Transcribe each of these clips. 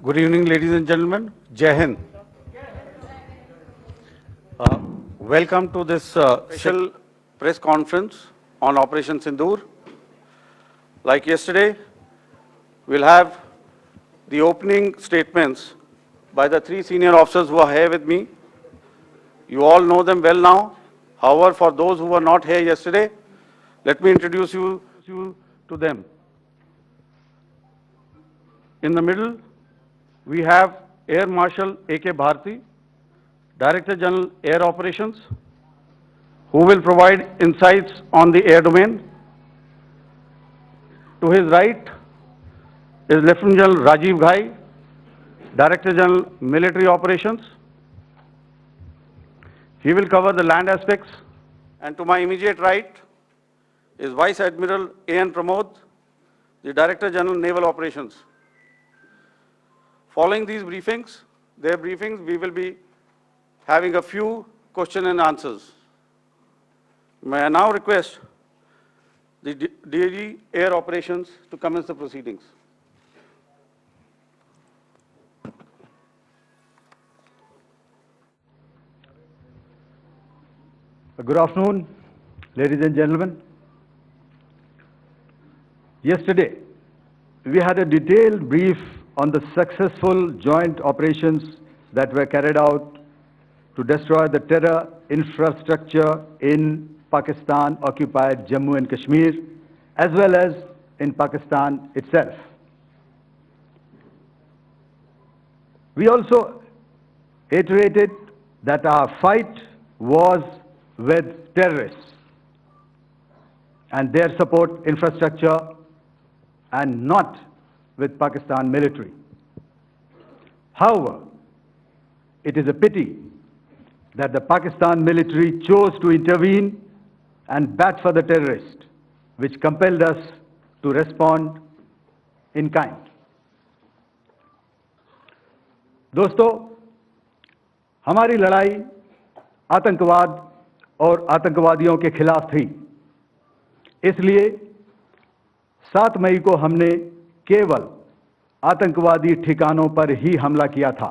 Good evening, ladies and gentlemen. Jai Hind. Welcome to this special press conference on Operation Sindoor. Like yesterday, we'll have the opening statements by the three senior officers who are here with me. You all know them well now. However, for those who were not here yesterday, let me introduce you to them. In the middle, we have Air Marshal A.K. Bharti, Director General Air Operations, who will provide insights on the air domain. To his right is Lieutenant General Rajiv Ghai, Director General Military Operations. He will cover the land aspects. And to my immediate right is Vice Admiral A.N. Pramod, the Director General Naval Operations. Following these briefings, we will be having a few question and answers. May I now request the DG Air Operations to commence the proceedings. Good afternoon, ladies and gentlemen. Yesterday, we had a detailed brief on the successful joint operations that were carried out to destroy the terror infrastructure in Pakistan-occupied Jammu and Kashmir, as well as in Pakistan itself. We also iterated that our fight was with terrorists and their support infrastructure and not with Pakistan military. However, it is a pity that the Pakistan military chose to intervene and bat for the terrorist, which compelled us to respond in kind. दोस्तों, हमारी लड़ाई आतंकवाद और आतंकवादियों के खिलाफ थी। इसलिए 7 मई को हमने केवल आतंकवादी ठिकानों पर ही हमला किया था।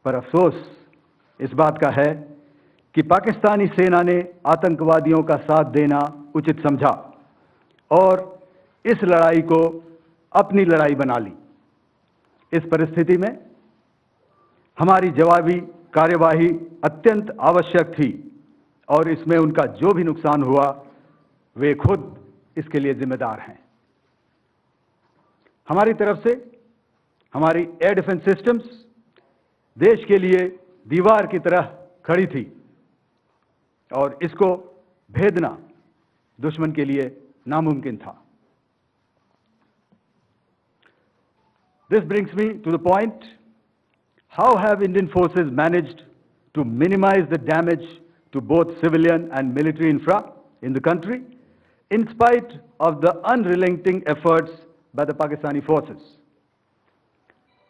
पर अफसोस इस बात का है कि पाकिस्तानी सेना ने आतंकवादियों का साथ देना उचित समझा और इस लड़ाई को अपनी लड़ाई बना ली। इस परिस्थिति में हमारी जवाबी कार्यवाही अत्यंत आवश्यक थी और इसमें उनका जो भी नुकसान हुआ, वे खुद इसके लिए जिम्मेदार हैं। हमारी तरफ से हमारी एयर डिफेंस सिस्टम्स देश के लिए दीवार की तरह खड़ी थी और इसको भेदना दुश्मन के लिए नामुमकिन था। This brings me to the point, how have Indian forces managed to minimize the damage to both civilian and military infra in the country, in spite of the unrelenting efforts by the Pakistani forces?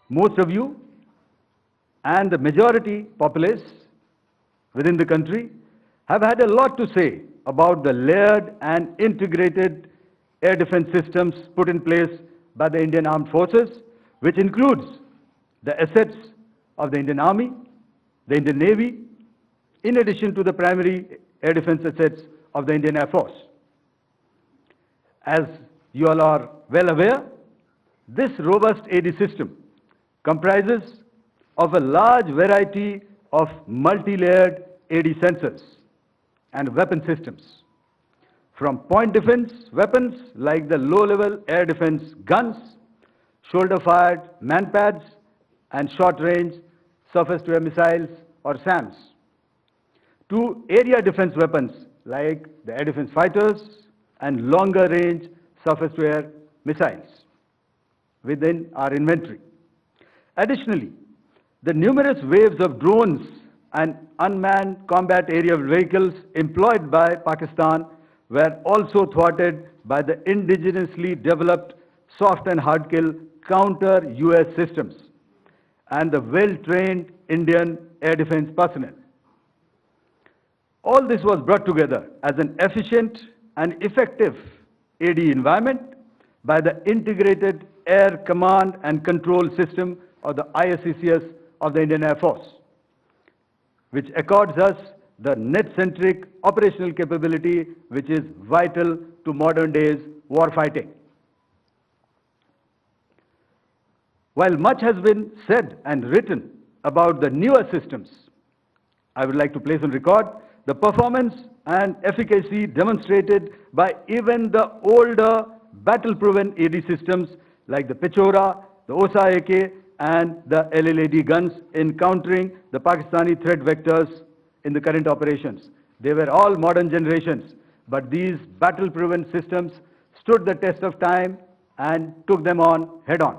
Most of you and the majority populace within the country have had a lot to say about the layered and integrated air defense systems put in place by the Indian Armed Forces, which includes the assets of the Indian Army, the Indian Navy, in addition to the primary air defense assets of the Indian Air Force. As you all are well aware, this robust AD system comprises of a large variety of multi-layered AD sensors and weapon systems, from point defense weapons like the low-level air defense guns, shoulder-fired manpads, and short-range surface-to-air missiles or SAMs, to area defense weapons like the air defense fighters and longer-range surface-to-air missiles within our inventory. Additionally, the numerous waves of drones and unmanned combat aerial vehicles employed by Pakistan were also thwarted by the indigenously developed soft and hard kill counter-US systems and the well-trained Indian air defense personnel. All this was brought together as an efficient and effective AD environment by the integrated Air Command and Control System, or the ISCCS of the Indian Air Force, which accords us the net-centric operational capability which is vital to modern days warfighting. While much has been said and written about the newer systems, I would like to place on record the performance and efficacy demonstrated by even the older battle-proven AD systems like the Pechora, the OSA AK, and the LLAD guns in countering the Pakistani threat vectors in the current operations. They were all modern generations, but these battle-proven systems stood the test of time and took them on head-on.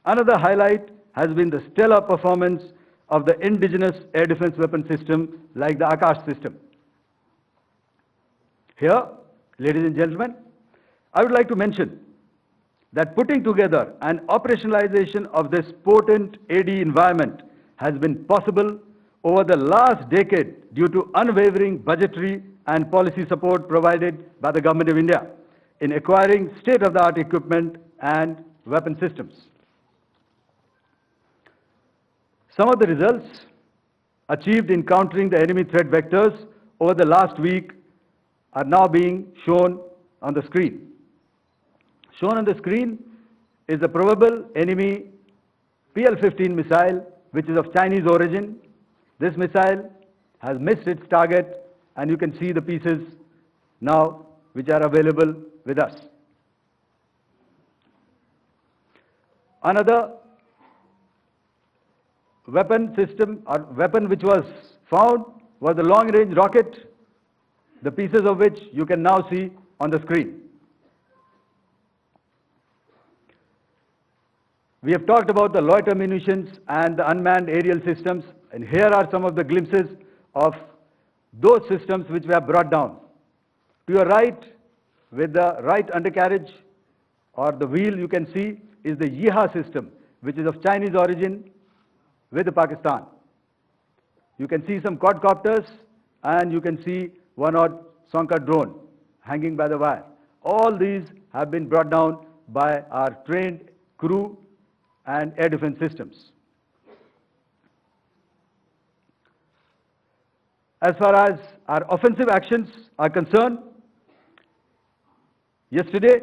Another highlight has been the stellar performance of the indigenous air defense weapon system like the Akash system. Here, ladies and gentlemen, I would like to mention that putting together and operationalization of this potent AD environment has been possible over the last decade due to unwavering budgetary and policy support provided by the Government of India in acquiring state-of-the-art equipment and weapon systems. Some of the results achieved in countering the enemy threat vectors over the last week are now being shown on the screen. Shown on the screen is the probable enemy PL-15 missile, which is of Chinese origin. This missile has missed its target, and you can see the pieces now which are available with us. Another weapon system or weapon which was found was the long-range rocket, the pieces of which you can now see on the screen. We have talked about the loiter munitions and the unmanned aerial systems, and here are some of the glimpses of those systems which we have brought down. To your right, with the right undercarriage or the wheel, you can see is the Yeeha system, which is of Chinese origin with Pakistan. You can see some quadcopters, and you can see one odd Sonka drone hanging by the wire. All these have been brought down by our trained crew and air defense systems. As far as our offensive actions are concerned, yesterday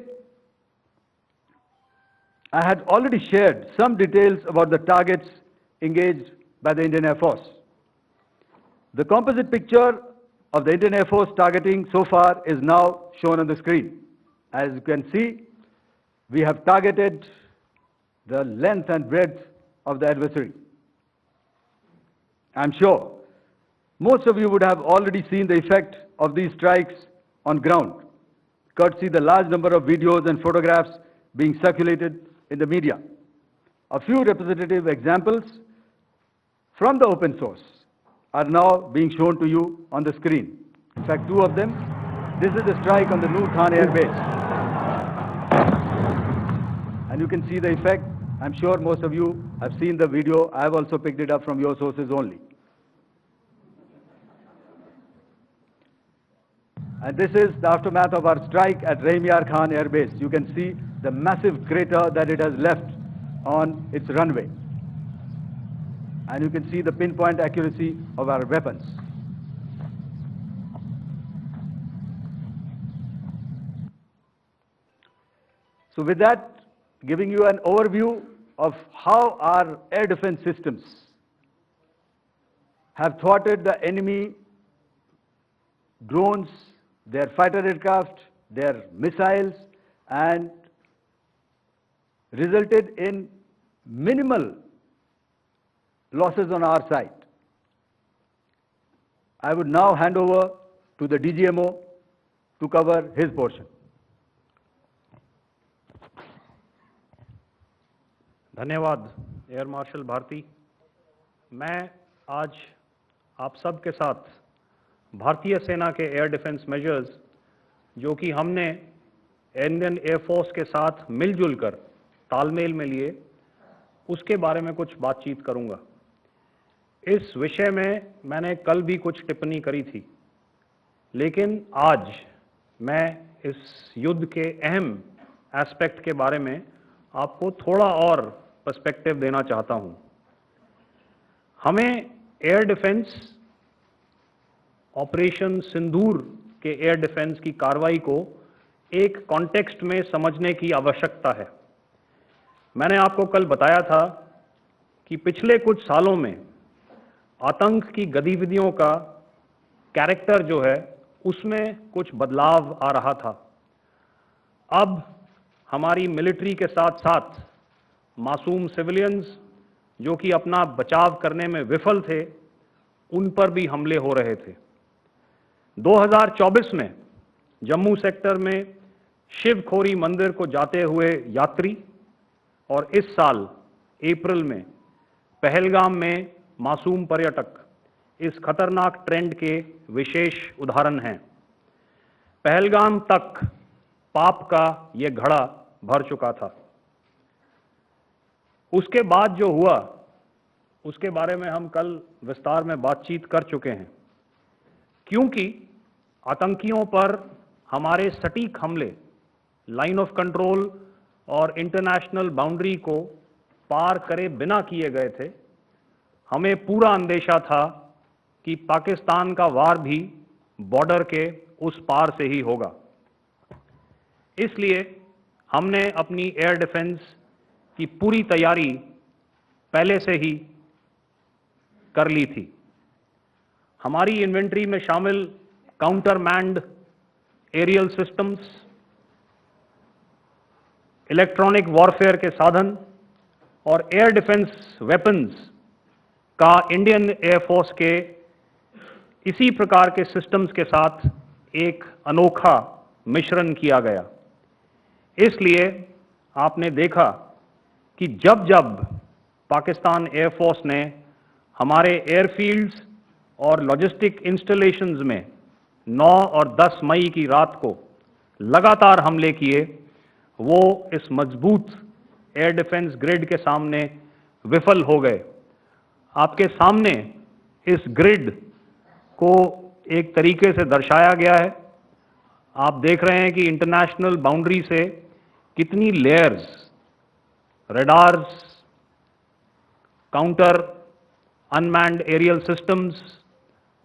I had already shared some details about the targets engaged by the Indian Air Force. The composite picture of the Indian Air Force targeting so far is now shown on the screen. As you can see, we have targeted the length and breadth of the adversary. I'm sure most of you would have already seen the effect of these strikes on ground, courtesy the large number of videos and photographs being circulated in the media. A few representative examples from the open source are now being shown to you on the screen. In fact, two of them. This is the strike on the Noor Khan Air Base. And you can see the effect. I'm sure most of you have seen the video. I have also picked it up from your sources only. And this is the aftermath of our strike at Rahim Yar Khan Air Base. You can see the massive crater that it has left on its runway. And you can see the pinpoint accuracy of our weapons. So with that, giving you an overview of how our air defense systems have thwarted the enemy drones, their fighter aircraft, their missiles, and resulted in minimal losses on our side. I would now hand over to the DGMO to cover his portion. धन्यवाद air marshal Bharti. मैं आज आप सब के साथ भारतीय सेना के एयर डिफेंस मेजर्स जो कि हमने इंडियन एयरफोर्स के साथ मिलजुल कर तालमेल में लिए, उसके बारे में कुछ बातचीत करूंगा। इस विषय में मैंने कल भी कुछ टिप्पणी करी थी, लेकिन आज मैं इस युद्ध के अहम एस्पेक्ट के बारे में आपको थोड़ा और पर्सपेक्टिव देना चाहता हूं। हमें एयर डिफेंस ऑपरेशन सिंदूर के एयर डिफेंस की कार्रवाई को एक कॉन्टेक्स्ट में समझने की आवश्यकता है। मैंने आपको कल बताया था कि पिछले कुछ सालों में आतंक की गतिविधियों का कैरेक्टर जो है उसमें कुछ बदलाव आ रहा था। अब हमारी मिलिट्री के साथ साथ मासूम सिविलियंस जो कि अपना बचाव करने में विफल थे, उन पर भी हमले हो रहे थे। 2024 में जम्मू सेक्टर में शिवखोरी मंदिर को जाते हुए यात्री और इस साल अप्रैल में पहलगाम में मासूम पर्यटक इस खतरनाक ट्रेंड के विशेष उदाहरण हैं। पहलगाम तक पाप का ये घड़ा भर चुका था। उसके बाद जो हुआ उसके बारे में हम कल विस्तार में बातचीत कर चुके हैं। क्योंकि आतंकियों पर हमारे सटीक हमले लाइन ऑफ कंट्रोल और इंटरनेशनल बाउंड्री को पार करे बिना किए गए थे, हमें पूरा अंदेशा था कि पाकिस्तान का वार भी बॉर्डर के उस पार से ही होगा। इसलिए हमने अपनी एयर डिफेंस की पूरी तैयारी पहले से ही कर ली थी। हमारी इन्वेंट्री में शामिल counter manned aerial systems, electronic warfare के साधन और एयर डिफेंस वेपन्स का इंडियन एयरफोर्स के इसी प्रकार के सिस्टम्स के साथ एक अनोखा मिश्रण किया गया। इसलिए आपने देखा कि जब जब पाकिस्तान एयरफोर्स ने हमारे एयरफील्ड्स और लॉजिस्टिक इंस्टॉलेशंस में 9 और 10 मई की रात को लगातार हमले किए, वो इस मजबूत एयर डिफेंस ग्रिड के सामने विफल हो गए। आपके सामने इस ग्रिड को एक तरीके से दर्शाया गया है। आप देख रहे हैं कि इंटरनेशनल बाउंड्री से कितनी layers, radars, counter unmanned aerial systems,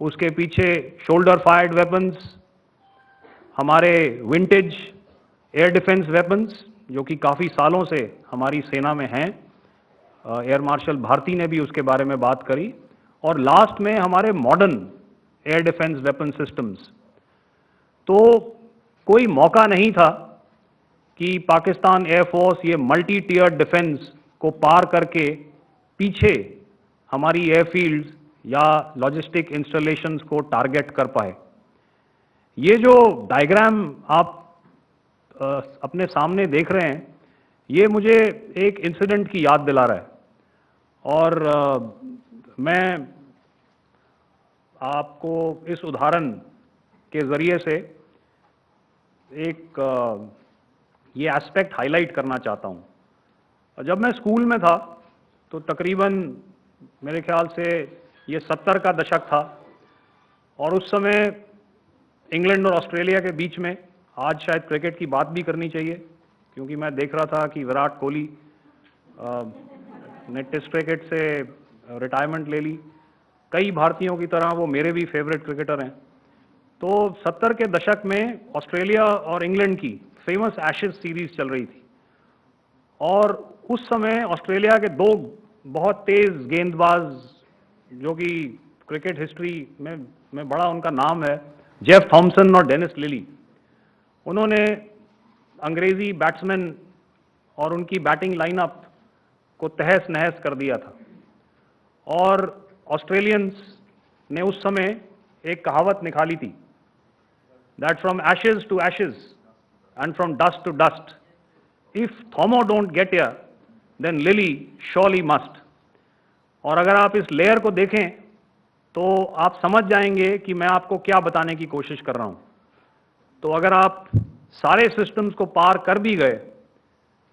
उसके पीछे शोल्डर फायर्ड वेपन्स, हमारे विंटेज एयर डिफेंस वेपन्स जो कि काफ़ी सालों से हमारी सेना में हैं। एयर मार्शल भारती ने भी उसके बारे में बात करी। और लास्ट में हमारे modern air defence weapon systems. तो कोई मौका नहीं था कि पाकिस्तान एयरफोर्स ये मल्टी टियर डिफेंस को पार करके पीछे हमारी एयरफील्ड्स या लॉजिस्टिक इंस्टॉलेशंस को टारगेट कर पाए। ये जो डायग्राम आप अपने सामने देख रहे हैं, ये मुझे एक इंसिडेंट की याद दिला रहा है। और मैं आपको इस उदाहरण के ज़रिए से एक ये एस्पेक्ट हाईलाइट करना चाहता हूँ। जब मैं स्कूल में था तो तकरीबन मेरे ख्याल से ये 70 का दशक था और उस समय इंग्लैंड और ऑस्ट्रेलिया के बीच में, आज शायद क्रिकेट की बात भी करनी चाहिए क्योंकि मैं देख रहा था कि विराट कोहली ने टेस्ट क्रिकेट से रिटायरमेंट ले ली। कई भारतीयों की तरह वो मेरे भी फेवरेट क्रिकेटर हैं। तो 70 के दशक में ऑस्ट्रेलिया और इंग्लैंड की फेमस एशेज सीरीज चल रही थी और उस समय ऑस्ट्रेलिया के दो बहुत तेज गेंदबाज जो कि क्रिकेट हिस्ट्री में बड़ा उनका नाम है, जेफ थॉमसन और डेनिस लिली, उन्होंने अंग्रेजी बैट्समैन और उनकी बैटिंग लाइनअप को तहस नहस कर दिया था। और ऑस्ट्रेलियंस ने उस समय एक कहावत निकाली थी, that from ashes to ashes and from dust to dust, if Thommo don't get here then Lillee surely must. और अगर आप इस लेयर को देखें तो आप समझ जाएंगे कि मैं आपको क्या बताने की कोशिश कर रहा हूं। तो अगर आप सारे सिस्टम्स को पार कर भी गए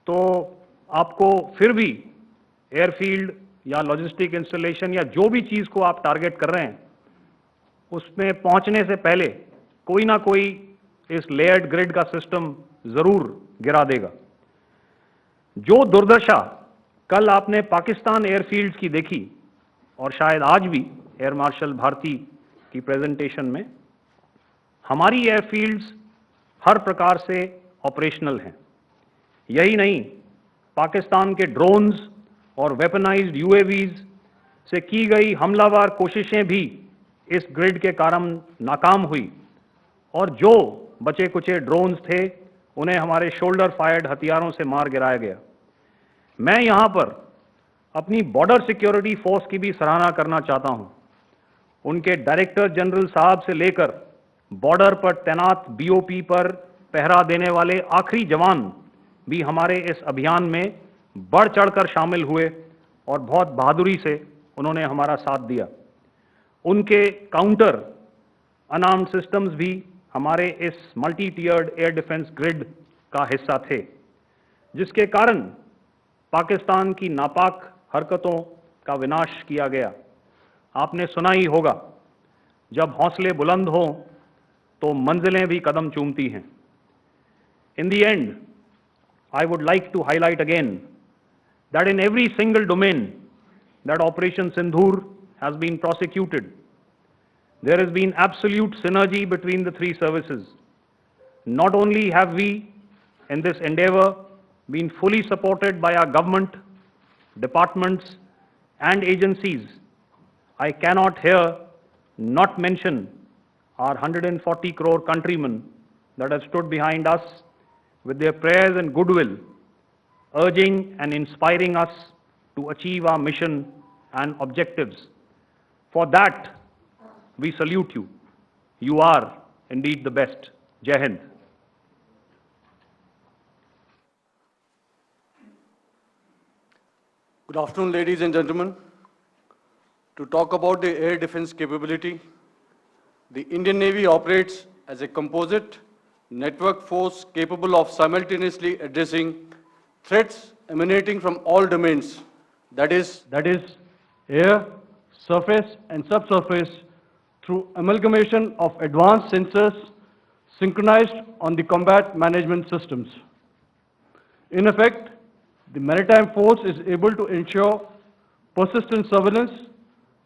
तो आपको फिर भी एयरफील्ड या लॉजिस्टिक इंस्टॉलेशन या जो भी चीज़ को आप टारगेट कर रहे हैं उसमें पहुंचने से पहले कोई ना कोई इस लेयर्ड ग्रिड का सिस्टम ज़रूर गिरा देगा। जो दुर्दशा कल आपने पाकिस्तान एयरफील्ड्स की देखी और शायद आज भी एयर मार्शल भारती की प्रेजेंटेशन में, हमारी एयरफील्ड्स हर प्रकार से ऑपरेशनल हैं। यही नहीं, पाकिस्तान के ड्रोन्स और वेपनाइज्ड यूएवीज से की गई हमलावर कोशिशें भी इस ग्रिड के कारण नाकाम हुई और जो बचे कुचे ड्रोन्स थे उन्हें हमारे शोल्डर फायर्ड हथियारों से मार गिराया गया। मैं यहां पर अपनी बॉर्डर सिक्योरिटी फोर्स की भी सराहना करना चाहता हूं। उनके डायरेक्टर जनरल साहब से लेकर बॉर्डर पर तैनात बीओपी पर पहरा देने वाले आखिरी जवान भी हमारे इस अभियान में बढ़ चढ़कर शामिल हुए और बहुत बहादुरी से उन्होंने हमारा साथ दिया। उनके काउंटर अनार्म्ड सिस्टम्स भी हमारे इस मल्टी टियर्ड एयर डिफेंस ग्रिड का हिस्सा थे, जिसके कारण पाकिस्तान की नापाक हरकतों का विनाश किया गया। आपने सुना ही होगा, जब हौसले बुलंद हों तो मंजिलें भी कदम चूमती हैं। In the end, I would like to highlight again that in every single domain that Operation Sindoor has been prosecuted, there has been absolute synergy between the three services. Not only have we, in this endeavor, been fully supported by our government, departments, and agencies, I cannot here not mention our 140 crore countrymen that have stood behind us with their prayers and goodwill, urging and inspiring us to achieve our mission and objectives. For that, we salute you. You are indeed the best. Jai Hind. Good afternoon, ladies and gentlemen. To talk about the air defense capability, the Indian Navy operates as a composite network force capable of simultaneously addressing threats emanating from all domains, that is air, surface and subsurface, through amalgamation of advanced sensors synchronized on the combat management systems. In effect, the maritime force is able to ensure persistent surveillance,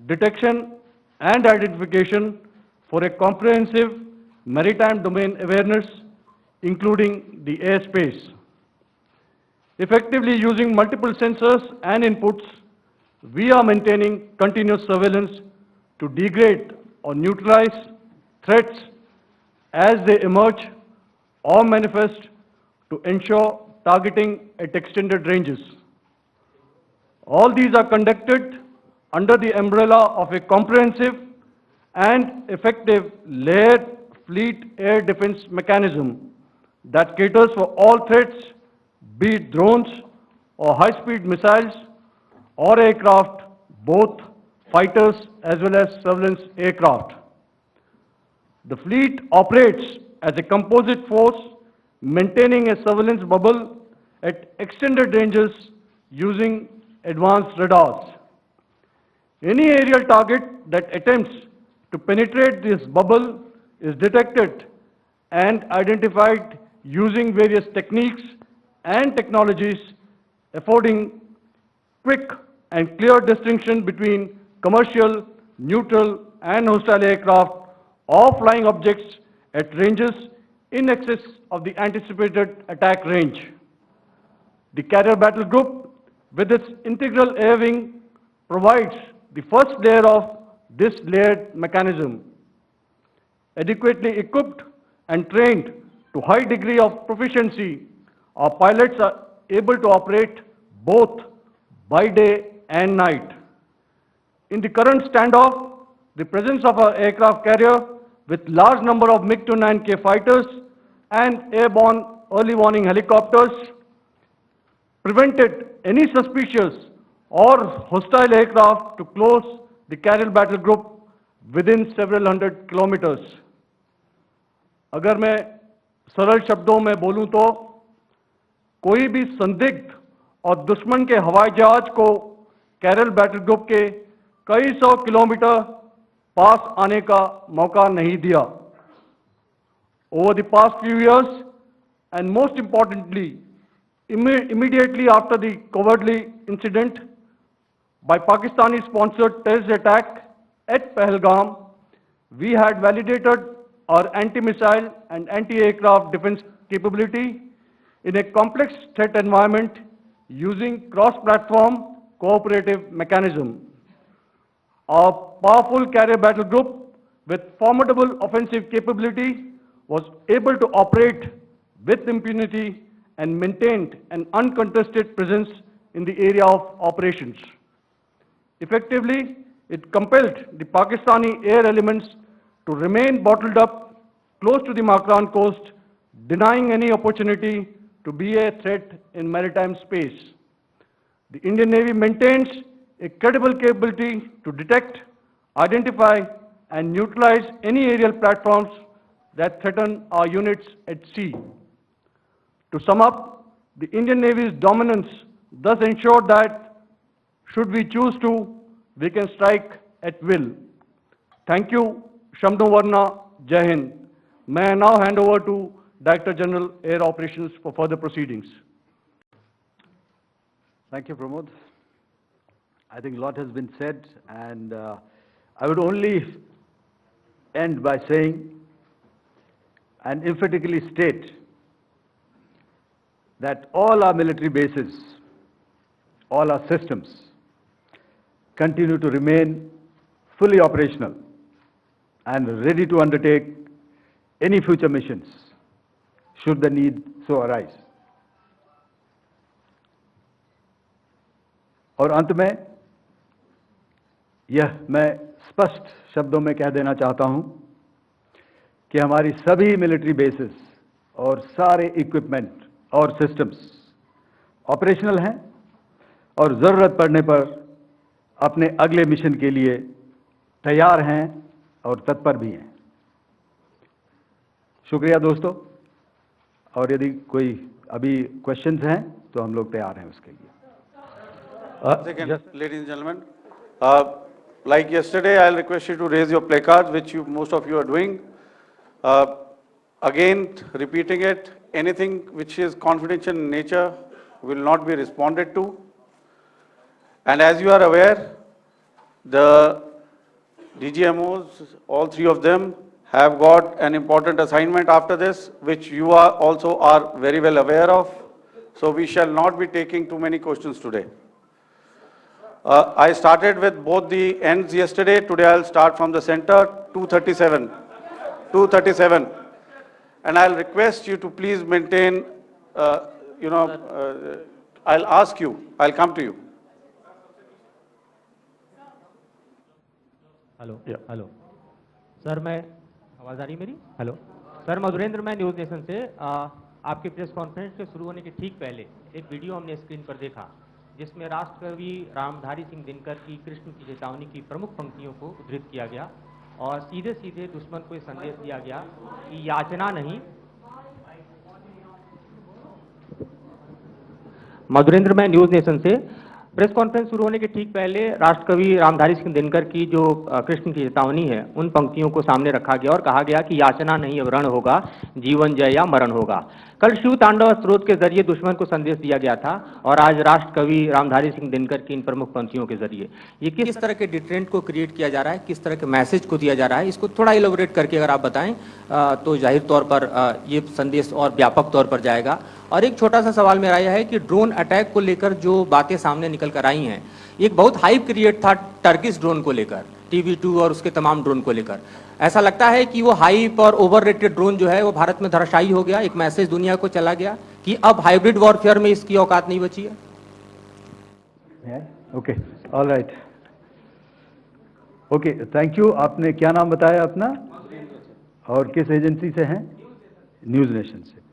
detection and identification for a comprehensive maritime domain awareness, including the airspace. Effectively using multiple sensors and inputs, we are maintaining continuous surveillance to degrade or neutralize threats as they emerge or manifest, to ensure targeting at extended ranges. All these are conducted under the umbrella of a comprehensive and effective layered fleet air defense mechanism that caters for all threats, be it drones or high-speed missiles or aircraft, both fighters as well as surveillance aircraft. The fleet operates as a composite force, maintaining a surveillance bubble at extended ranges using advanced radars. Any aerial target that attempts to penetrate this bubble is detected and identified using various techniques and technologies, affording quick and clear distinction between commercial, neutral, and hostile aircraft or flying objects at ranges in excess of the anticipated attack range. The Carrier Battle Group, with its integral air wing, provides the first layer of this layered mechanism. Adequately equipped and trained to high degree of proficiency, our pilots are able to operate both by day and night. In the current standoff, the presence of our aircraft carrier with large number of MiG-29K fighters and airborne early warning helicopters prevented any suspicious or hostile aircraft to close the Carrier Battle Group within several hundred kilometers. अगर मैं सरल शब्दों में बोलूं तो कोई भी संदिग्ध और दुश्मन के हवाई जहाज को कैरल बैटल ग्रुप के कई सौ किलोमीटर पास आने का मौका नहीं दिया. Over the past few years, and most importantly, Immediately after the cowardly incident by Pakistani-sponsored terrorist attack at Pahalgam, we had validated our anti-missile and anti-aircraft defense capability in a complex threat environment using cross-platform cooperative mechanism. Our powerful carrier battle group with formidable offensive capability was able to operate with impunity and maintained an uncontested presence in the area of operations. Effectively, it compelled the Pakistani air elements to remain bottled up close to the Makran coast, denying any opportunity to be a threat in maritime space. The Indian Navy maintains a credible capability to detect, identify, and neutralize any aerial platforms that threaten our units at sea. To sum up, the Indian Navy's dominance thus ensured that, should we choose to, we can strike at will. Thank you, Shamdo Varna, Jai Hind. May I now hand over to Director General Air Operations for further proceedings. Thank you, Pramod. I think a lot has been said, and I would only end by saying and emphatically state that all our military bases, all our systems continue to remain fully operational and ready to undertake any future missions should the need so arise. और अंत में यह मैं स्पष्ट शब्दों में कह देना चाहता हूं कि हमारी सभी मिलिट्री बेसेस और सारे इक्विपमेंट और सिस्टम्स ऑपरेशनल हैं और ज़रूरत पड़ने पर अपने अगले मिशन के लिए तैयार हैं और तत्पर भी हैं। शुक्रिया दोस्तों, और यदि कोई अभी क्वेश्चंस हैं तो हम लोग तैयार हैं उसके लिए। Second, ladies and gentlemen, like yesterday, I'll request you to raise your placards, which most of you are doing. Again, repeating it, anything which is confidential in nature will not be responded to. And as you are aware, the DGMOs, all three of them, have got an important assignment after this, which you also are very well aware of. So we shall not be taking too many questions today. I started with both the ends yesterday. Today I'll start from the center, 237. 237. And I'll request you to please maintain, I'll ask you, I'll come to you. Hello hello sir, मैं आवाज़ आ रही मेरी? Hello sir, Madhurendra, मैं news nation से आपके press conference के शुरू होने के ठीक पहले एक वीडियो हमने स्क्रीन पर देखा जिसमें राष्ट्रकवि रामधारी सिंह दिनकर की कृष्ण की चेतावनी की प्रमुख पंक्तियों को उद्धृत किया गया और सीधे सीधे दुश्मन को ये संदेश दिया गया कि याचना नहीं। मधुरेंद्र, मैं न्यूज़ नेशन से प्रेस कॉन्फ्रेंस शुरू होने के ठीक पहले राष्ट्रकवि रामधारी सिंह दिनकर की जो कृष्ण की चेतावनी है उन पंक्तियों को सामने रखा गया और कहा गया कि याचना नहीं अब रण होगा, जीवन जय या मरण होगा। कल शिव तांडव स्रोत के जरिए दुश्मन को संदेश दिया गया था और आज राष्ट्रकवि रामधारी सिंह दिनकर की इन प्रमुख पंक्तियों के जरिए ये किस तरह के डिटरेंट को क्रिएट किया जा रहा है, किस तरह के मैसेज को दिया जा रहा है, इसको थोड़ा इलेबोरेट करके अगर आप बताएं तो जाहिर तौर पर ये संदेश और व्यापक तौर पर जाएगा। और एक छोटा सा सवाल मेरा यह है कि ड्रोन अटैक को लेकर जो बातें सामने निकल कर आई हैं, एक बहुत हाइप क्रिएट था टर्किश ड्रोन को लेकर, TB2 और उसके तमाम ड्रोन को लेकर। ऐसा लगता है कि वो हाइप और ओवररेटेड ड्रोन जो है वो भारत में धराशायी हो गया, एक मैसेज दुनिया को चला गया कि अब हाइब्रिड वॉरफेयर में इसकी औकात नहीं बची है। Okay, all right, okay, thank you. आपने क्या नाम बताया अपना और किस एजेंसी से हैं? न्यूज़ नेशन से।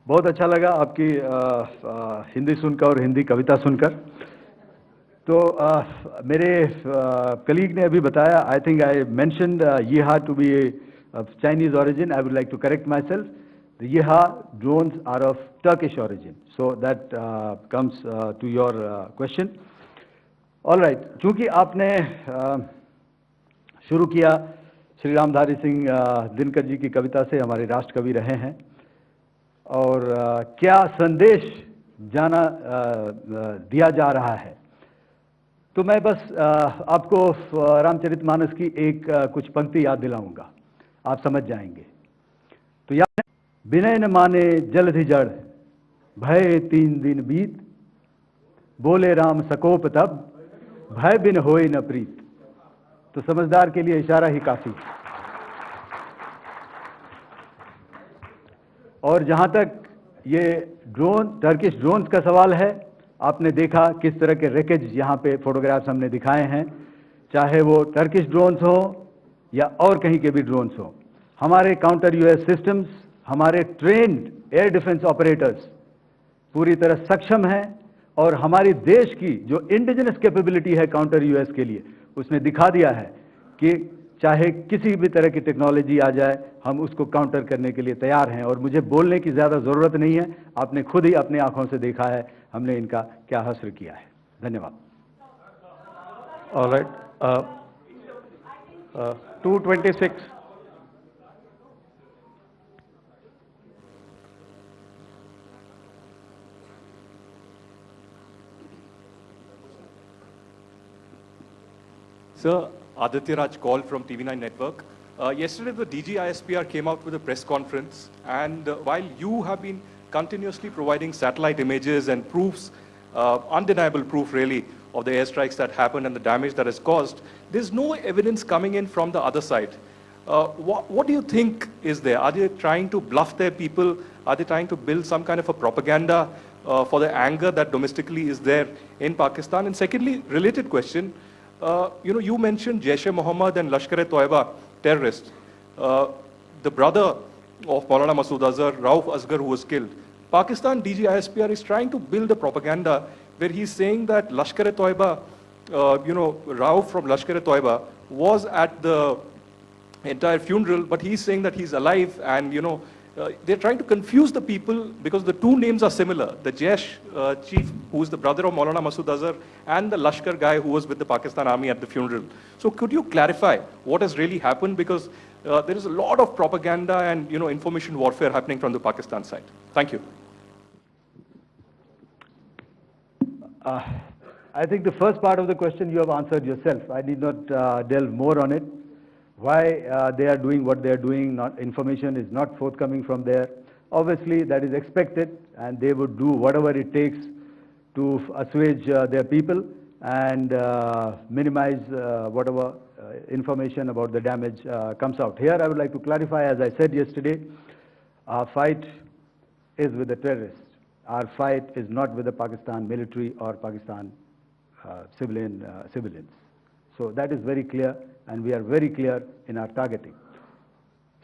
बहुत अच्छा लगा आपकी हिंदी सुनकर और हिंदी कविता सुनकर। तो मेरे कलीग ने अभी बताया, आई थिंक आई मेंशन्ड यीहा to be Chinese origin. I would like to correct myself. The Yeeha drones are of Turkish origin. So that comes to your question. All right. चूंकि आपने शुरू किया श्री रामधारी सिंह दिनकर जी की कविता से, हमारे राष्ट्रकवि रहे हैं, और क्या संदेश दिया जा रहा है। तो मैं बस आपको रामचरितमानस की एक कुछ पंक्ति याद दिलाऊंगा, आप समझ जाएंगे। तो याद है, विनय न माने जलधि जड़, भय 3 दिन बीत, बोले राम सकोप तब, भय बिन होए न प्रीत। तो समझदार के लिए इशारा ही काफी। और जहां तक ये टर्किश ड्रोन्स का सवाल है, आपने देखा किस तरह के रैकेज यहाँ पे फोटोग्राफ्स हमने दिखाए हैं, चाहे वो टर्किश ड्रोन्स हो या और कहीं के भी ड्रोन्स हो। हमारे काउंटर यूएस सिस्टम्स, हमारे ट्रेन्ड एयर डिफेंस ऑपरेटर्स पूरी तरह सक्षम हैं, और हमारी देश की जो इंडिजिनस कैपेबिलिटी है काउंटर यूएस के लिए, उसने दिखा दिया है कि चाहे किसी भी तरह की टेक्नोलॉजी आ जाए, हम उसको काउंटर करने के लिए तैयार हैं। और मुझे बोलने की ज़्यादा ज़रूरत नहीं है, आपने खुद ही अपनी आंखों से देखा है हमने इनका क्या हश्र किया है। धन्यवाद। All right. 226. Sir, Aditya Raj call from TV9 Network. Yesterday, the DG ISPR came out with a press conference, and while you have been continuously providing satellite images and proofs, undeniable proof really, of the airstrikes that happened and the damage that is caused, there's no evidence coming in from the other side. What do you think is there? Are they trying to bluff their people? Are they trying to build some kind of a propaganda for the anger that domestically is there in Pakistan? And secondly, related question, you mentioned Jaish-e-Mohammed and Lashkar-e-Toiba terrorists. The brother of Maulana Masood Azhar, Rauf Asghar, who was killed. Pakistan DG ISPR is trying to build a propaganda where he's saying that Lashkar-e-Toiba, Rauf from Lashkar-e-Toiba was at the entire funeral, but he's saying that he's alive, and they're trying to confuse the people because the two names are similar. The Jaish chief, who is the brother of Maulana Masood Azhar, and the Lashkar guy who was with the Pakistan Army at the funeral. So could you clarify what has really happened? Because there is a lot of propaganda and information warfare happening from the Pakistan side. Thank you. I think the first part of the question you have answered yourself. I need not delve more on it. Why they are doing what they are doing, information is not forthcoming from there. Obviously, that is expected, and they would do whatever it takes to assuage their people and minimize whatever information about the damage comes out. Here, I would like to clarify, as I said yesterday, our fight is with the terrorists. Our fight is not with the Pakistan military or Pakistan civilians. So that is very clear, and we are very clear in our targeting.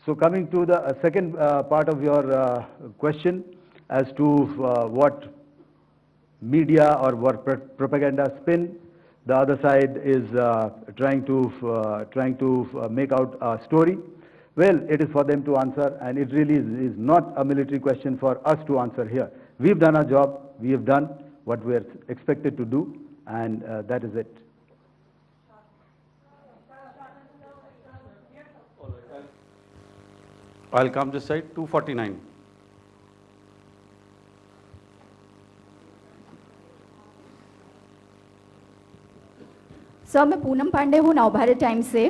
So coming to the second part of your question as to what media or what propaganda spin the other side is trying to make out a story. Well, it is for them to answer, and it really is not a military question for us to answer here. We've done our job, we have done what we are expected to do, and that is it. I'll come this side, 249. Sir, मैं पूनम पांडे हूँ Navbharat times से।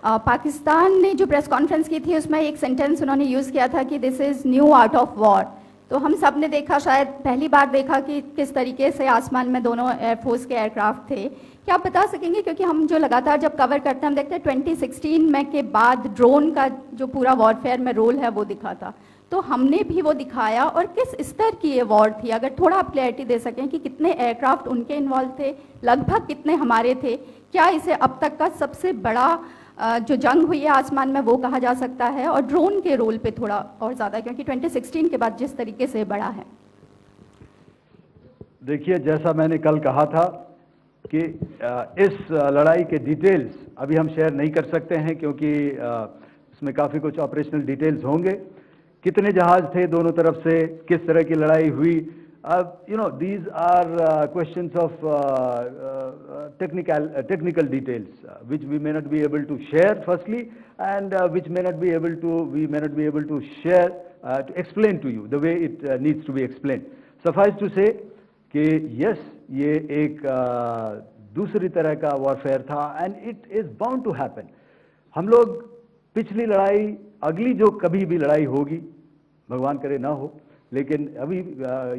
पाकिस्तान ने जो press conference की थी उसमें एक sentence उन्होंने यूज़ किया था कि this is new art of war. तो हम सब ने देखा, शायद पहली बार देखा कि किस तरीके से आसमान में दोनों एयरफोर्स के एयरक्राफ्ट थे। क्या आप बता सकेंगे, क्योंकि हम जो लगातार जब कवर करते हैं हम देखते हैं 2016 में के बाद ड्रोन का जो पूरा वॉरफेयर में रोल है वो दिखा था, तो हमने भी वो दिखाया, और किस स्तर की ये वॉर थी? अगर थोड़ा आप क्लैरिटी दे सकें कि कितने एयरक्राफ्ट उनके इन्वॉल्व थे, लगभग कितने हमारे थे, क्या इसे अब तक का सबसे बड़ा जो जंग हुई है आसमान में वो कहा जा सकता है? और ड्रोन के रोल पे थोड़ा और ज़्यादा, क्योंकि 2016 के बाद जिस तरीके से बढ़ा है। देखिए, जैसा मैंने कल कहा था कि इस लड़ाई के डिटेल्स अभी हम शेयर नहीं कर सकते हैं, क्योंकि इसमें काफ़ी कुछ ऑपरेशनल डिटेल्स होंगे। कितने जहाज थे दोनों तरफ से, किस तरह की लड़ाई हुई, these are questions of technical details which we may not be able to share firstly, and which we may not be able to share to explain to you the way it needs to be explained. Suffice to say कि yes, ये एक दूसरी तरह का warfare था and it is bound to happen. हम लोग पिछली लड़ाई, अगली जो कभी भी लड़ाई होगी, भगवान करे ना हो, लेकिन अभी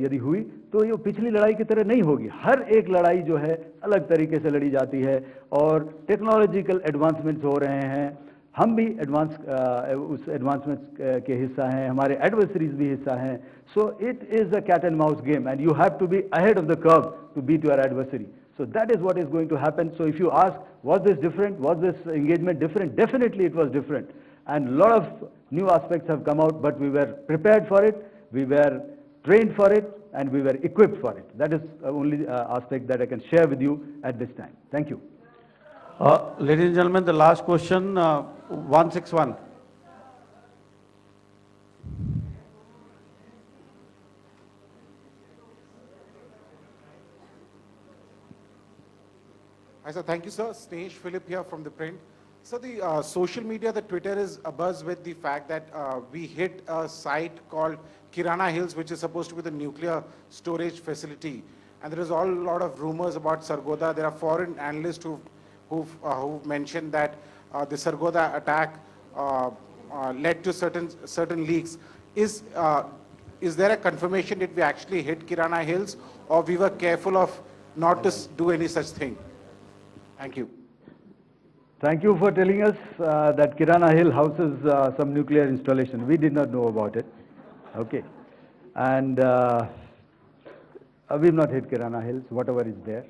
यदि हुई तो ये पिछली लड़ाई की तरह नहीं होगी। हर एक लड़ाई जो है अलग तरीके से लड़ी जाती है और टेक्नोलॉजिकल एडवांसमेंट्स हो रहे हैं। हम भी उस एडवांसमेंट्स के हिस्सा हैं, हमारे एडवर्सरीज भी हिस्सा हैं। So it is a cat and mouse game and you have to be ahead of the curve to beat your adversary. So that is what is going to happen. So if you ask, was this different? Was this engagement different? Definitely it was different. And a lot of new aspects have come out, but we were prepared for it, we were trained for it, and we were equipped for it. That is the only aspect that I can share with you at this time. Thank you. Ladies and gentlemen, the last question, 161. Hi, sir. Thank you, sir. Snesh Philip here from the print. So the social media, the Twitter is abuzz with the fact that we hit a site called Kirana Hills, which is supposed to be the nuclear storage facility. And there is a lot of rumors about Sargodha. There are foreign analysts who've mentioned that the Sargodha attack led to certain leaks. Is there a confirmation that we actually hit Kirana Hills, or we were careful of not to do any such thing? Thank you. Thank you for telling us that Kirana Hill houses some nuclear installation. We did not know about it. Okay. And we've not hit Kirana Hills, whatever is there.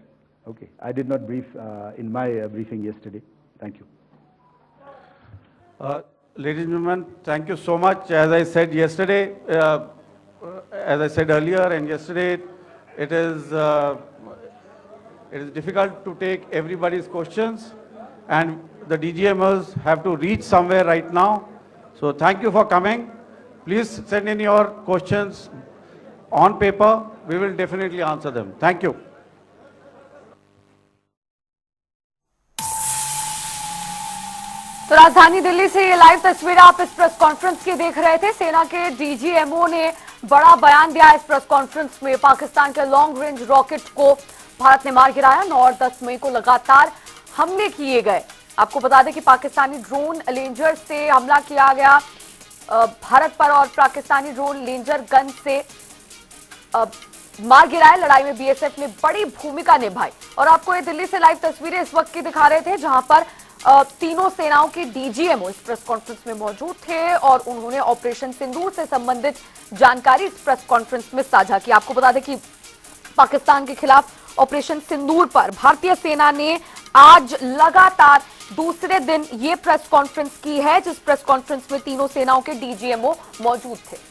Okay. I did not brief in my briefing yesterday. Thank you. Ladies and gentlemen, thank you so much. As I said yesterday, as I said earlier and yesterday, it is difficult to take everybody's questions, and the DGMers have to reach somewhere right now. So thank you for coming. Please send in your questions on paper. We will definitely answer them. Thank you. तो राजधानी दिल्ली से ये live तस्वीर आप इस press conference की देख रहे थे। सेना के डीजीएमओ ने बड़ा बयान दिया इस प्रेस कॉन्फ्रेंस में। पाकिस्तान के लॉन्ग रेंज रॉकेट को भारत ने मार गिराया। 9 और 10 मई को लगातार हमले किए गए। आपको बता दें कि पाकिस्तानी ड्रोन लेंजर से हमला किया गया भारत पर, और पाकिस्तानी ड्रोन लेंजर गन से मार गिराया। लड़ाई में बीएसएफ ने बड़ी भूमिका निभाई। और आपको ये दिल्ली से लाइव तस्वीरें इस वक्त की दिखा रहे थे, जहां पर तीनों सेनाओं के डीजीएमओ इस प्रेस कॉन्फ्रेंस में मौजूद थे और उन्होंने ऑपरेशन सिंदूर से संबंधित जानकारी इस प्रेस कॉन्फ्रेंस में साझा की। आपको बता दें कि पाकिस्तान के खिलाफ ऑपरेशन सिंदूर पर भारतीय सेना ने आज लगातार दूसरे दिन ये प्रेस कॉन्फ्रेंस की है, जिस प्रेस कॉन्फ्रेंस में तीनों सेनाओं के डीजीएमओ मौजूद थे।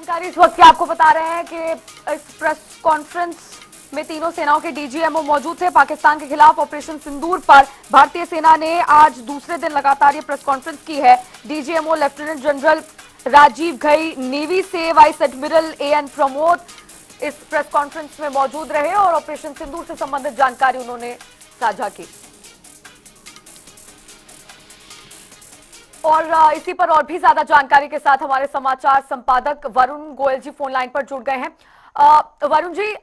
जानकारी इस वक्त की आपको बता रहे हैं कि इस प्रेस कॉन्फ्रेंस में तीनों सेनाओं के डीजीएमओ मौजूद थे। पाकिस्तान के खिलाफ ऑपरेशन सिंदूर पर भारतीय सेना ने आज दूसरे दिन लगातार ये प्रेस कॉन्फ्रेंस की है। DGMO lieutenant general Rajiv Ghai, navy से वाइस एडमिरल एएन प्रमोद इस प्रेस कॉन्फ्रेंस में मौजूद रहे और ऑपरेशन सिंदूर से संबंधित जानकारी उन्होंने साझा की। और इसी पर और भी ज्यादा जानकारी के साथ हमारे समाचार संपादक वरुण गोयल जी फोन लाइन पर जुड़ गए हैं। वरुण जी,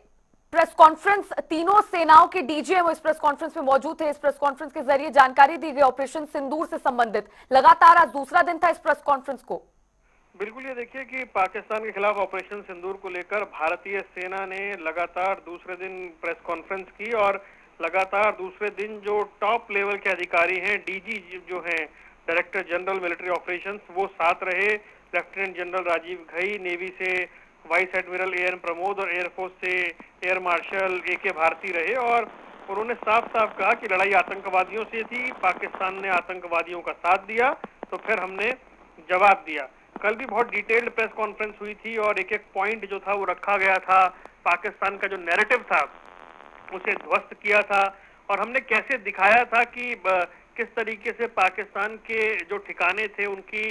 प्रेस कॉन्फ्रेंस, तीनों सेनाओं के डीजीएमओ इस प्रेस कॉन्फ्रेंस में मौजूद थे। इस प्रेस कॉन्फ्रेंस के जरिए जानकारी दी गई ऑपरेशन सिंदूर से संबंधित। लगातार आज दूसरा दिन था इस प्रेस कॉन्फ्रेंस को। बिल्कुल, ये देखिए कि पाकिस्तान के खिलाफ ऑपरेशन सिंदूर को लेकर भारतीय सेना ने लगातार दूसरे दिन प्रेस कॉन्फ्रेंस की और लगातार दूसरे दिन जो टॉप लेवल के अधिकारी हैं, डीजी जो हैं, डायरेक्टर जनरल मिलिट्री ऑपरेशंस, वो साथ रहे। Lieutenant general Rajiv Ghai, navy से वाइस एडमिरल एएन प्रमोद और एयरफोर्स से एयर मार्शल एके भारती रहे और उन्होंने साफ साफ कहा कि लड़ाई आतंकवादियों से थी। पाकिस्तान ने आतंकवादियों का साथ दिया तो फिर हमने जवाब दिया। कल भी बहुत डिटेल्ड प्रेस कॉन्फ्रेंस हुई थी और एक एक पॉइंट जो था वो रखा गया था। पाकिस्तान का जो नैरेटिव था उसे ध्वस्त किया था और हमने कैसे दिखाया था कि किस तरीके से पाकिस्तान के जो ठिकाने थे उनकी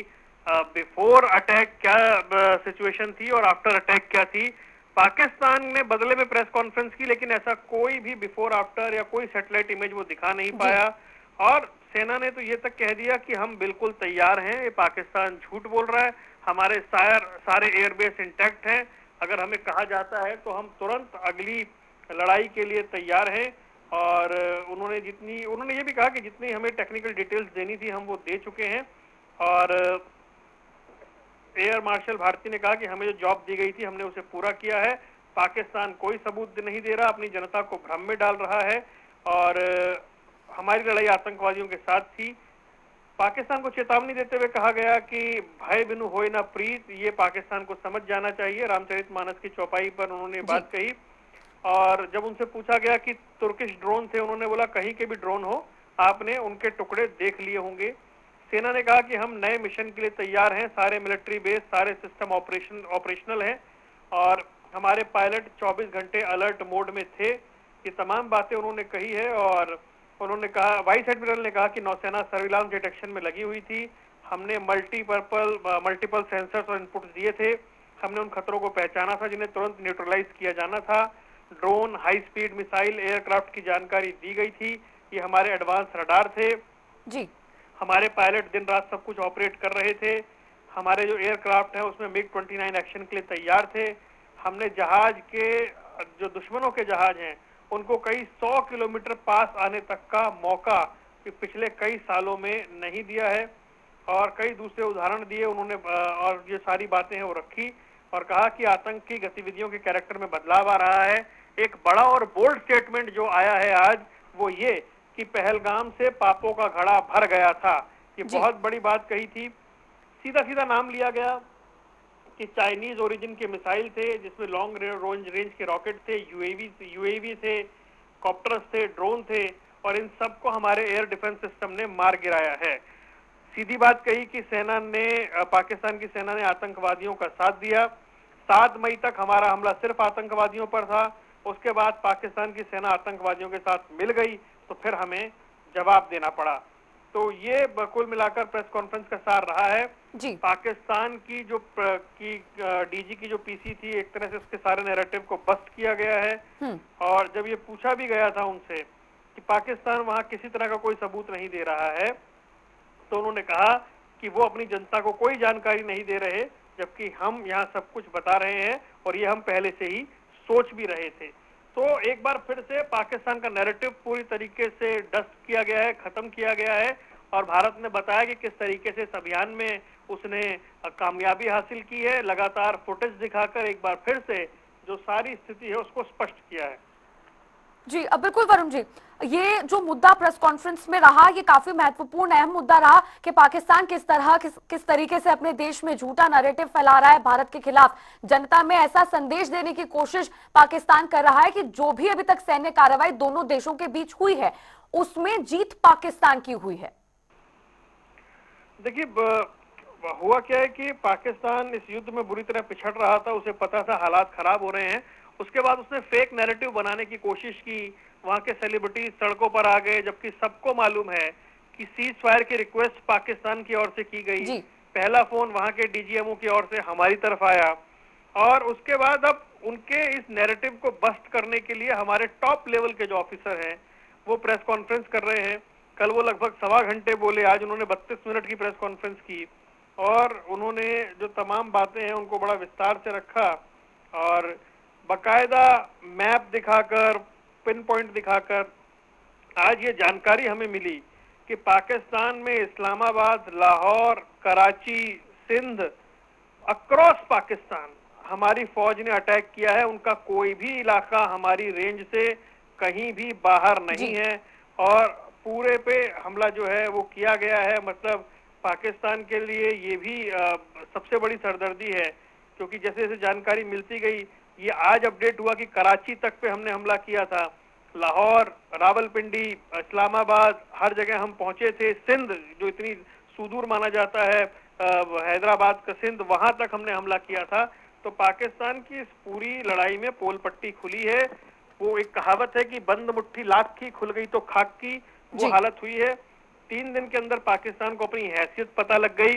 बिफोर अटैक क्या सिचुएशन थी और आफ्टर अटैक क्या थी। पाकिस्तान ने बदले में प्रेस कॉन्फ्रेंस की, लेकिन ऐसा कोई भी बिफोर आफ्टर या कोई सैटेलाइट इमेज वो दिखा नहीं पाया। और सेना ने तो ये तक कह दिया कि हम बिल्कुल तैयार हैं, ये पाकिस्तान झूठ बोल रहा है, हमारे सारे एयरबेस इंटैक्ट हैं, अगर हमें कहा जाता है तो हम तुरंत अगली लड़ाई के लिए तैयार हैं। और उन्होंने ये भी कहा कि जितनी हमें टेक्निकल डिटेल्स देनी थी हम वो दे चुके हैं। और एयर मार्शल भारती ने कहा कि हमें जो जॉब दी गई थी हमने उसे पूरा किया है, पाकिस्तान कोई सबूत नहीं दे रहा, अपनी जनता को भ्रम में डाल रहा है और हमारी लड़ाई आतंकवादियों के साथ थी। पाकिस्तान को चेतावनी देते हुए कहा गया कि भय बिनु होए ना प्रीत, ये पाकिस्तान को समझ जाना चाहिए। रामचरितमानस की चौपाई पर उन्होंने बात कही। और जब उनसे पूछा गया कि तुर्किश ड्रोन थे, उन्होंने बोला कहीं के भी ड्रोन हो, आपने उनके टुकड़े देख लिए होंगे। सेना ने कहा कि हम नए मिशन के लिए तैयार हैं, सारे मिलिट्री बेस, सारे सिस्टम ऑपरेशनल हैं और हमारे पायलट 24 घंटे अलर्ट मोड में थे। ये तमाम बातें उन्होंने कही है। और उन्होंने कहा, वाइस एडमिरल ने कहा कि नौसेना सर्विलांस डिटेक्शन में लगी हुई थी, हमने मल्टीपल सेंसर्स और इनपुट्स दिए थे, हमने उन खतरों को पहचाना था जिन्हें तुरंत न्यूट्रलाइज किया जाना था। Drone, high speed missile, aircraft की जानकारी दी गई थी, ये हमारे एडवांस रडार थे जी। हमारे पायलट दिन रात सब कुछ ऑपरेट कर रहे थे, हमारे जो एयरक्राफ्ट है उसमें मिग 29 एक्शन के लिए तैयार थे। हमने जहाज के जो दुश्मनों के जहाज हैं उनको कई 100 किलोमीटर पास आने तक का मौका पिछले कई सालों में नहीं दिया है। और कई दूसरे उदाहरण दिए उन्होंने और ये सारी बातें हैं वो रखी और कहा कि आतंक की गतिविधियों के कैरेक्टर में बदलाव आ रहा है। एक बड़ा और बोल्ड स्टेटमेंट जो आया है आज वो ये कि पहलगाम से पापों का घड़ा भर गया था, ये बहुत बड़ी बात कही थी। सीधा सीधा नाम लिया गया कि चाइनीज ओरिजिन के मिसाइल थे जिसमें लॉन्ग रेंज के रॉकेट थे, यूएवी थे, कॉप्टर्स थे, ड्रोन थे और इन सबको हमारे एयर डिफेंस सिस्टम ने मार गिराया है। सीधी बात कही कि पाकिस्तान की सेना ने आतंकवादियों का साथ दिया। 7 मई तक हमारा हमला सिर्फ आतंकवादियों पर था, उसके बाद पाकिस्तान की सेना आतंकवादियों के साथ मिल गई तो फिर हमें जवाब देना पड़ा। तो ये कुल मिलाकर प्रेस कॉन्फ्रेंस का सार रहा है। जी। पाकिस्तान की जो डीजी की जो पीसी थी, एक तरह से उसके सारे नैरेटिव को बस्ट किया गया है। और जब ये पूछा भी गया था उनसे कि पाकिस्तान वहां किसी तरह का कोई सबूत नहीं दे रहा है, तो उन्होंने कहा कि वो अपनी जनता को कोई जानकारी नहीं दे रहे, जबकि हम यहाँ सब कुछ बता रहे हैं और ये हम पहले से ही सोच भी रहे थे। तो एक बार फिर से पाकिस्तान का नैरेटिव पूरी तरीके से डस्ट किया गया है, खत्म किया गया है और भारत ने बताया कि किस तरीके से इस अभियान में उसने कामयाबी हासिल की है। लगातार फुटेज दिखाकर एक बार फिर से जो सारी स्थिति है उसको स्पष्ट किया है। जी, अब बिल्कुल वरुण जी, ये जो मुद्दा प्रेस कॉन्फ्रेंस में रहा ये काफी महत्वपूर्ण अहम मुद्दा रहा कि पाकिस्तान किस तरीके से अपने देश में झूठा नैरेटिव फैला रहा है भारत के खिलाफ, जनता में ऐसा संदेश देने की कोशिश पाकिस्तान कर रहा है कि जो भी अभी तक सैन्य कार्रवाई दोनों देशों के बीच हुई है उसमें जीत पाकिस्तान की हुई है। देखिए, हुआ क्या है कि पाकिस्तान इस युद्ध में बुरी तरह पिछड़ रहा था, उसे पता था हालात खराब हो रहे हैं। उसके बाद उसने फेक नैरेटिव बनाने की कोशिश की, वहां के सेलिब्रिटीज सड़कों पर आ गए, जबकि सबको मालूम है कि सीज फायर की रिक्वेस्ट पाकिस्तान की ओर से की गई। पहला फोन वहां के डीजीएमओ की ओर से हमारी तरफ आया और उसके बाद अब उनके इस नैरेटिव को बस्ट करने के लिए हमारे टॉप लेवल के जो ऑफिसर हैं वो प्रेस कॉन्फ्रेंस कर रहे हैं। कल वो लगभग 1.25 घंटे बोले, आज उन्होंने 32 मिनट की प्रेस कॉन्फ्रेंस की और उन्होंने जो तमाम बातें हैं उनको बड़ा विस्तार से रखा और बकायदा मैप दिखाकर, पिन पॉइंट दिखाकर आज ये जानकारी हमें मिली कि पाकिस्तान में इस्लामाबाद, लाहौर, कराची, सिंध, अक्रॉस पाकिस्तान हमारी फौज ने अटैक किया है। उनका कोई भी इलाका हमारी रेंज से कहीं भी बाहर नहीं है और पूरे पे हमला जो है वो किया गया है। मतलब पाकिस्तान के लिए ये भी सबसे बड़ी सरदर्दी है, क्योंकि जैसे जैसे जानकारी मिलती गई, ये आज अपडेट हुआ कि कराची तक पे हमने हमला किया था, लाहौर, रावलपिंडी, इस्लामाबाद, हर जगह हम पहुंचे थे। सिंध जो इतनी सुदूर माना जाता है, हैदराबाद का सिंध, वहां तक हमने हमला किया था। तो पाकिस्तान की इस पूरी लड़ाई में पोल पट्टी खुली है। वो एक कहावत है कि बंद मुट्ठी लाख की, खुल गई तो खाक की, वो हालत हुई है। 3 दिन के अंदर पाकिस्तान को अपनी हैसियत पता लग गई।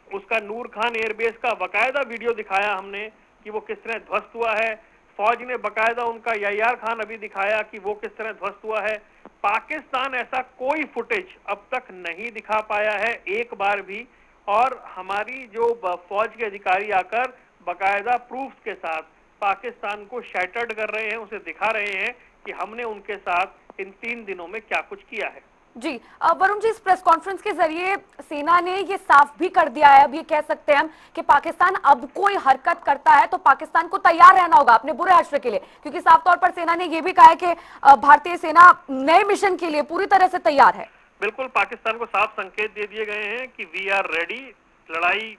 उसका नूर खान एयरबेस का बकायदा वीडियो दिखाया हमने कि वो किस तरह ध्वस्त हुआ है। फौज ने बकायदा उनका यायार खान अभी दिखाया कि वो किस तरह ध्वस्त हुआ है। पाकिस्तान ऐसा कोई फुटेज अब तक नहीं दिखा पाया है एक बार भी, और हमारी जो फौज के अधिकारी आकर बकायदा प्रूफ्स के साथ पाकिस्तान को शैटर्ड कर रहे हैं, उसे दिखा रहे हैं कि हमने उनके साथ इन 3 दिनों में क्या कुछ किया है। जी वरुण जी, इस प्रेस कॉन्फ्रेंस के जरिए सेना ने ये साफ भी कर दिया है, अब ये कह सकते हैं हम कि पाकिस्तान अब कोई हरकत करता है तो पाकिस्तान को तैयार रहना होगा अपने बुरे आश्रय के लिए, क्योंकि साफ तौर पर सेना ने ये भी कहा है कि भारतीय सेना नए मिशन के लिए पूरी तरह से तैयार है। बिल्कुल, पाकिस्तान को साफ संकेत दे दिए गए हैं कि वी आर रेडी, लड़ाई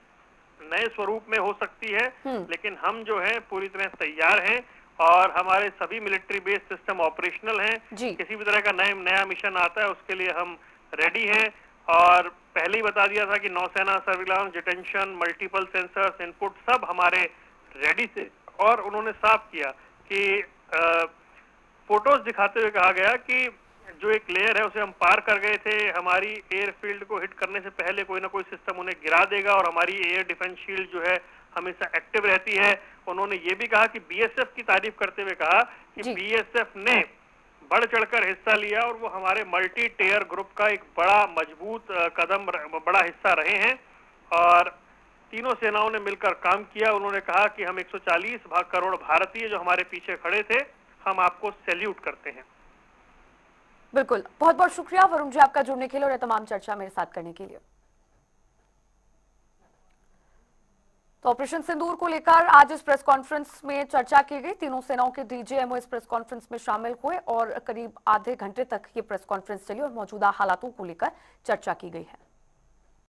नए स्वरूप में हो सकती है, लेकिन हम जो है पूरी तरह तैयार हैं और हमारे सभी मिलिट्री बेस सिस्टम ऑपरेशनल हैं। किसी भी तरह का नया मिशन आता है उसके लिए हम रेडी हैं, और पहले ही बता दिया था कि नौसेना, surveillance, detention, multiple sensors, input सब हमारे रेडी थे। और उन्होंने साफ किया कि फोटोज दिखाते हुए कहा गया कि जो एक लेयर है उसे हम पार कर गए थे, हमारी एयरफील्ड को हिट करने से पहले कोई ना कोई सिस्टम उन्हें गिरा देगा और हमारी एयर डिफेंस शील्ड जो है हमेशा एक्टिव रहती है। उन्होंने ये भी कहा कि बीएसएफ की तारीफ करते हुए कहा कि बीएसएफ ने बढ़ चढ़कर हिस्सा लिया और वो हमारे मल्टी टेयर ग्रुप का एक बड़ा मजबूत कदम, बड़ा हिस्सा रहे हैं, और तीनों सेनाओं ने मिलकर काम किया। उन्होंने कहा कि हम 140 करोड़ भारतीय जो हमारे पीछे खड़े थे, हम आपको सैल्यूट करते हैं। बिल्कुल, बहुत बहुत शुक्रिया वरुण जी आपका जुड़ने के लिए और ये तमाम चर्चा मेरे साथ करने के लिए। तो ऑपरेशन सिंदूर को लेकर आज इस प्रेस कॉन्फ्रेंस में चर्चा की गई। तीनों सेनाओं के डीजीएमओ इस प्रेस कॉन्फ्रेंस में शामिल हुए और करीब आधे घंटे तक ये प्रेस कॉन्फ्रेंस चली और मौजूदा हालातों को लेकर चर्चा की गई है।